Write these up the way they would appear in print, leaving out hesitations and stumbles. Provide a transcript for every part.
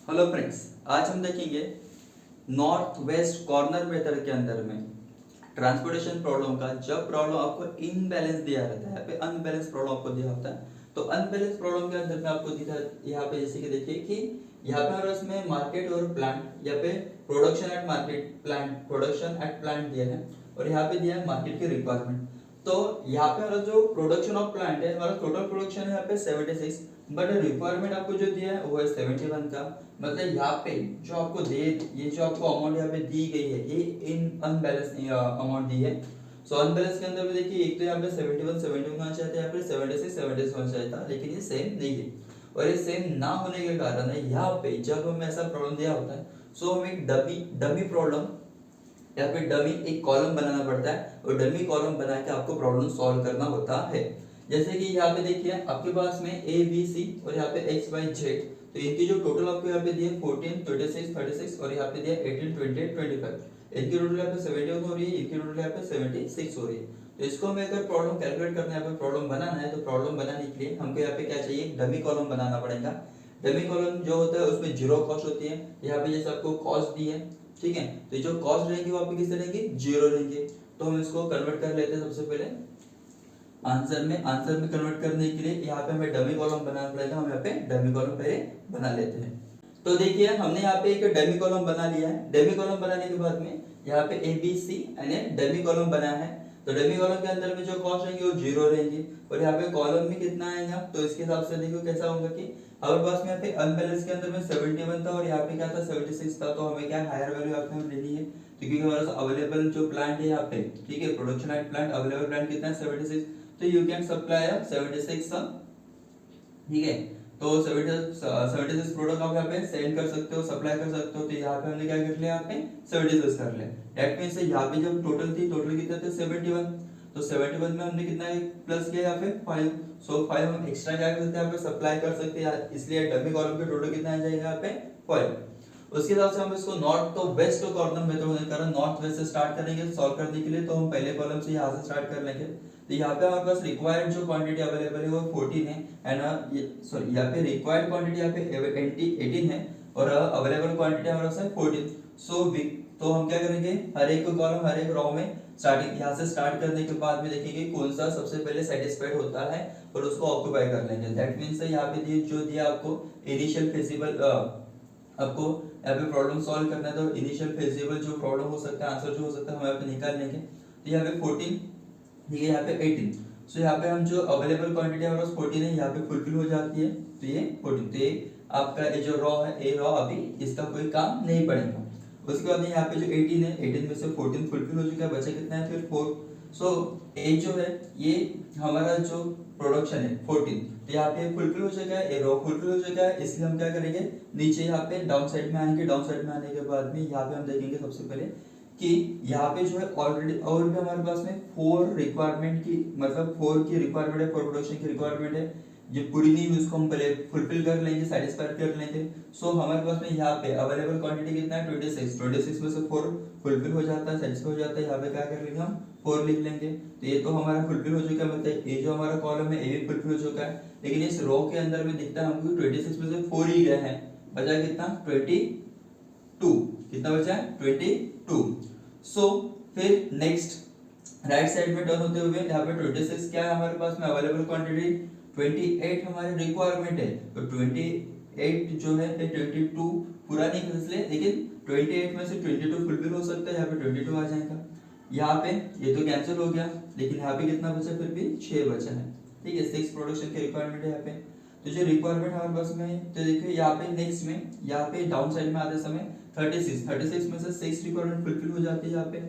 Hello friends, आज हम देखेंगे नॉर्थ वेस्ट कॉर्नर मेथड के अंदर में ट्रांसपोर्टेशन प्रॉब्लम का। जब प्रॉब्लम आपको इनबैलेंस दिया रहता है, यहाँ पे अनबैलेंस प्रॉब्लम आपको दिया होता है, तो अनबैलेंस प्रॉब्लम के अंदर में आपको दिखा यहाँ पे जैसे कि देखिए कि यहाँ पे हमारे उसमें मार्केट और प्लांट, यहाँ पे production at market plant, production at plant दिया है और यहाँ पे दिया है मार्केट की रिक्वायरमेंट। तो यहाँ पे हमारा जो प्रोडक्शन ऑफ प्लांट है, हमारा टोटल प्रोडक्शन है यहाँ पे 76, बट रिक्वायरमेंट आपको जो दिया है वो है 71 का। मतलब यहाँ पे जो आपको दे, ये जो आपको अमाउंट यहाँ पे दी गई है ये इन अनबैलेंस अमाउंट दी है। सो अनबैलेंस के अंदर भी देखिए, एक तो यहाँ पे 71 71 होना चाहिए था, यहाँ पे 76 76 होना चाहिए था, लेकिन ये सेम नहीं है। और ये सेम ना होने के कारण है यहाँ पे जब हमें ऐसा प्रॉब्लम दिया होता है, सो हमें एक डमी प्रॉब्लम या फिर डमी एक कॉलम बनाना पड़ता है और डमी कॉलम बना के आपको प्रॉब्लम सॉल्व करना होता है। जैसे कि यहाँ पे देखिए आपके पास में ए बी सी और यहाँ पे एक्स वाई जेड, तो इनकी जो टोटल आपको यहाँ पे दिया 14 26 36 और यहाँ पे दिया 18 28 25। इनकी टोटल यहाँ पे 71 हो रही है, इनकी टोटल यहाँ पे 76 हो रही है। तो इसको हमें अगर प्रॉब्लम कैलकुलेट करना है, यहाँ पे प्रॉब्लम बनाना है, तो प्रॉब्लम बनाने के लिए हमको यहाँ पे क्या चाहिए, डमी कॉलम बनाना पड़ेगा। डमी कॉलम जो होता है उसमें जीरो कॉस्ट होती है। यहाँ पे जैसे आपको कॉस्ट दी है, ठीक है, तो जो कॉस्ट रहेंगी वो आपकी किस रहेंगी, जीरो रहेंगे। तो हम इसको कन्वर्ट कर लेते हैं सबसे पहले आंसर में कन्वर्ट करने के लिए यहाँ पे हमें डमी कॉलम बनाना पड़ेगा। हम यहाँ पे डमी कॉलम पहले बना लेते हैं। तो देखिए हमने यहाँ पे एक डमी कॉलम बना लिया है। डमी कॉलम बनाने के बाद में यहाँ पे ए बी सी यानी डमी कॉलम बना है। तो डमी कॉलम के अंदर में जो कॉस्ट रहेंगे वो जीरो रहेंगी और यहाँ पे कॉलम में कितना आएगा, तो इसके हिसाब से देखो कैसा होगा कि हमारे पास में यहाँ पे अनबैलेंस के अंदर में 71 था और यहाँ पे क्या था 76 था। तो हमें क्या हायर वैल्यू यहाँ पे हमें लेनी है, तो क्योंकि हमारे पास अवेलेबल जो प्लांट है यहाँ पे, ठीक है, production at plant available plant कितना है 76। तो यू कैन सप्लाई 76 का, ठीक है। तो 76 प्रोडक्ट आप यहाँ पे सेंड कर सकते हो, सप्लाई कर सकते हो। तो यहाँ पे हमने क्या कर लिया, यहाँ पे 76 कर लिया। दैट मींस यहाँ पे जब टोटल थी, टोटल कितना थे 71, तो 71 में हमने कितना प्लस किया यहाँ पे 5। सो 5 हम एक्स्ट्रा क्या कर सकते हैं, यहाँ पे सप्लाई कर सकते हैं, इसलिए डमी कॉलम पे टोटल कितना आ जाएगा यहाँ पे 5। उसके हिसाब से हम इसको नॉर्थ तो वेस्ट कॉर्नर मेथड होने के कारण नॉर्थ वेस्ट से स्टार्ट करेंगे सॉल्व करने के लिए। तो हम पहले कॉलम से यहाँ से स्टार्ट कर लेंगे। तो यहाँ पे हमारे पास रिक्वायर्ड जो क्वांटिटी अवेलेबल है वो 14 है एंड सॉरी यहाँ पे रिक्वायर्ड क्वांटिटी यहाँ पे 18 है और अवेलेबल क्वांटिटी हमारे पास है 14। सो तो हम क्या करेंगे, हर एक कॉलम हर एक रो में स्टार्टिंग यहाँ से स्टार्ट करने के बाद में देखेंगे कौन सा सबसे पहले सेटिस्फाइड होता है और उसको ऑक्यूपाई कर लेंगे। दैट मींस यहाँ पे जो दिया आपको इनिशियल फेजिबल, आपको यहाँ पे प्रॉब्लम सॉल्व करना है, तो इनिशियल फेजिबल जो प्रॉब्लम हो सकता है, आंसर जो हो सकता है हम यहाँ पे निकाल लेंगे। तो यहाँ पे 14, ठीक है, यहाँ पे 18। सो यहाँ पे हम जो अवेलेबल क्वांटिटी हमारे पास 14 है, यहाँ पे फुलफिल हो जाती है, तो ये 14। तो ये आपका ये जो रॉ है, ए रॉ अभी इसका कोई काम नहीं पड़ेगा। उसके बाद यहाँ पे जो 18 है, 18 में से 14 फुलफिल हो चुका है, बचा कितना है फिर 4। सो ए जो है ये हमारा जो प्रोडक्शन है 14, तो यहाँ पे फुलफिल हो चुका है, ए रॉ फुलफिल हो चुका है, इसलिए हम क्या करेंगे, नीचे यहाँ पे डाउन साइड में आएंगे। डाउन साइड में आने के बाद में यहाँ पे हम देखेंगे सबसे पहले कि यहाँ पे जो है ऑलरेडी और भी हमारे पास में 4 रिक्वायरमेंट की, मतलब 4 की रिक्वायरमेंट है, 4 प्रोडक्शन की रिक्वायरमेंट है। ये पूरी नहीं हुई उसको हम पहले फुलफिल कर लेंगे, सेटिस्फाई कर लेंगे। सो हमारे पास में यहाँ पे अवेलेबल क्वांटिटी कितना है 26 में से 4 फुलफिल हो जाता है, सेटिस्फाई हो जाता है। यहाँ पे क्या कर लेंगे, हम 4 लिख लेंगे। तो ये तो हमारा फुलफिल हो चुका है, मतलब ये जो हमारा कॉलम है ये भी फुलफिल हो चुका है। लेकिन इस रो के अंदर में दिखता है हमको 26 में से 4 ही गए हैं, बचा कितना 22। कितना बचा है 22। सो फिर नेक्स्ट राइट साइड में टर्न होते हुए यहाँ पे 26 क्या है हमारे पास में अवेलेबल क्वांटिटी, 28 हमारी रिक्वायरमेंट है। तो 28 जो है 22 पूरा नहीं कर सकते, लेकिन 28 में से 22 फुलफिल हो सकता है, यहाँ पे 22 आ जाएगा। यहाँ पे ये तो कैंसिल हो गया, लेकिन यहाँ पे कितना बचा, फिर भी 6 बचा है, ठीक है। 6 प्रोडक्शन की रिक्वायरमेंट है यहाँ पे। तो जो रिक्वायरमेंट हमारे पास में है, तो देखिए यहाँ पे नेक्स्ट में यहाँ पे डाउन साइड में आते समय 36 में से 6 रिक्वायरमेंट फुलफिल हो जाती है यहाँ पे।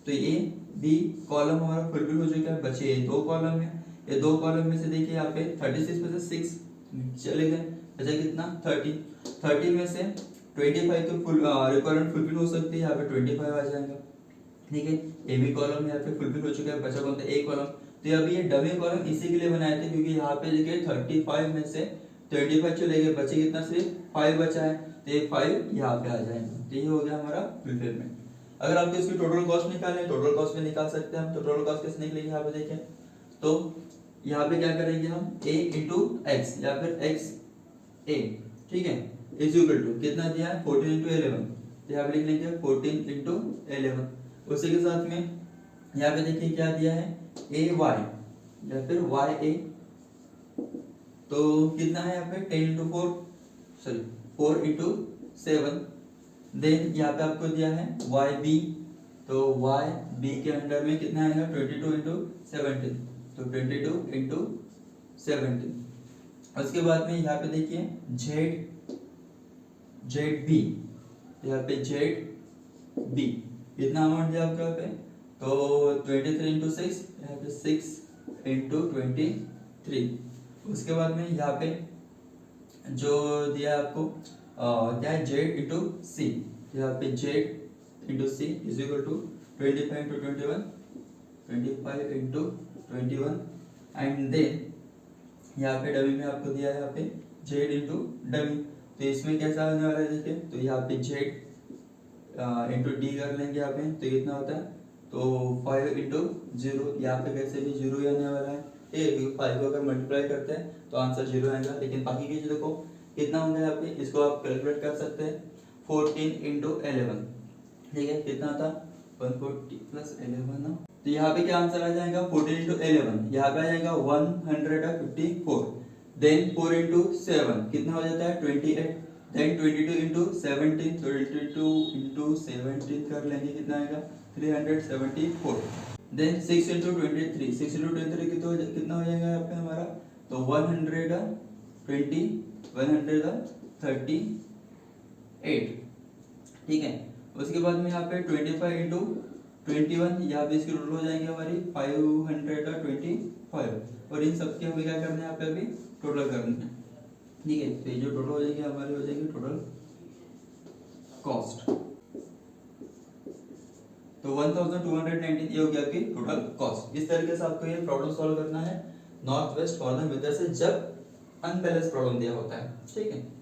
तो ए बी कॉलम हमारा फुलफिल हो चुका है, बचे ये 2 कॉलम है। ये 2 कॉलम में से देखिए यहाँ पे 36 में से 6 चले गए, बचा कितना 30 में से 25 तो फुल रिक्वायरमेंट फुलफिल हो सकती है, यहाँ पे 25 आ जाएगा, ठीक है। ए बी कॉलम यहाँ पे फुलफिल हो चुका है, बचा कौन सा ए कॉलम। तो अभी ये डमी कॉलम इसी के लिए बनाए थे, क्योंकि यहाँ पे देखिए 35 में से 25 चले गए, बचे कितना सिर्फ 5 बचा है, तो ये 5 यहाँ पे आ जाएगा। तो ये हो गया हमारा फुलफिलमेंट। अगर आपको इसकी टोटल कॉस्ट निकालनी, टोटल कॉस्ट में निकाल सकते हैं हम। तो टोटल कॉस्ट कैसे निकलेगी यहाँ पे देखें, तो यहाँ पे क्या करेंगे हम a इंटू एक्स या फिर एक्स ए, ठीक है। इज इक्वल टू कितना दिया है 14 इंटू 11, तो यहाँ पे लिख लेंगे 14 इंटू 11। उसी के साथ में यहाँ पे देखिए क्या दिया है ए वाई या फिर वाई ए, तो कितना है यहाँ पे 10 इंटू 4 सॉरी 4 इंटू 7। देन यहाँ पे आपको दिया है वाई बी, तो वाई बी के अंडर में कितना आएगा 22 इंटू 17, तो 22 इंटू 17। उसके बाद में यहाँ पे देखिए जेड बी, यहाँ पे जेड बी कितना अमाउंट दिया आपको यहाँ पे, तो 23 इंटू 6, यहाँ पे 6 इंटू 23। उसके बाद में यहाँ पे जो दिया आपको क्या है जेड इंटू सी, यहाँ पे Z into C is equal to 25 into 21, 25 into 21। And then यहाँ पे डमी में आपको दिया है यहाँ पे जेड इंटू डमी, तो इसमें कैसा होने वाला है देखिए, तो यहाँ पे जेड इंटू डी कर लेंगे यहाँ पे, तो कितना होता है, तो 5 इंटू 0, यहाँ पे कैसे भी 0 ही आने वाला है, ठीक है, क्योंकि 5 को अगर मल्टीप्लाई करते हैं तो आंसर 0 आएगा। लेकिन बाकी की चीज़ों को कितना होगा यहाँ पे, इसको आप कैलकुलेट कर सकते हैं 14 इंटू 11, ठीक है, कितना था 140 प्लस 11 ना, तो यहाँ पे क्या आंसर आ जाएगा 14 इंटू 11, यहाँ पे आ जाएगा 154। देन 4 इंटू 7 कितना हो जाता है 28। देन 22 इंटू 17, 22 इंटू 17 कर लेंगे कितना आएगा 374। देन 6 इंटू 23, 6 इंटू 23 कितना हो जाएगा यहाँ पे हमारा, तो 138, ठीक है। उसके बाद में यहाँ पे 25 इंटू 21, यहाँ पे इसकी टोटल हो जाएंगे हमारी 525, और इन सब के हमें क्या करना है यहाँ पे अभी टोटल करना है, ठीक है। तो ये जो टोटल हो जाएंगे हमारे हो जाएंगे टोटल कॉस्ट, तो 1219 ये हो गया आपकी टोटल कॉस्ट। इस तरीके से आपको ये प्रॉब्लम सॉल्व करना है नॉर्थ वेस्ट कॉर्नर मेथड से जब अनबैलेंस प्रॉब्लम दिया होता है, ठीक है।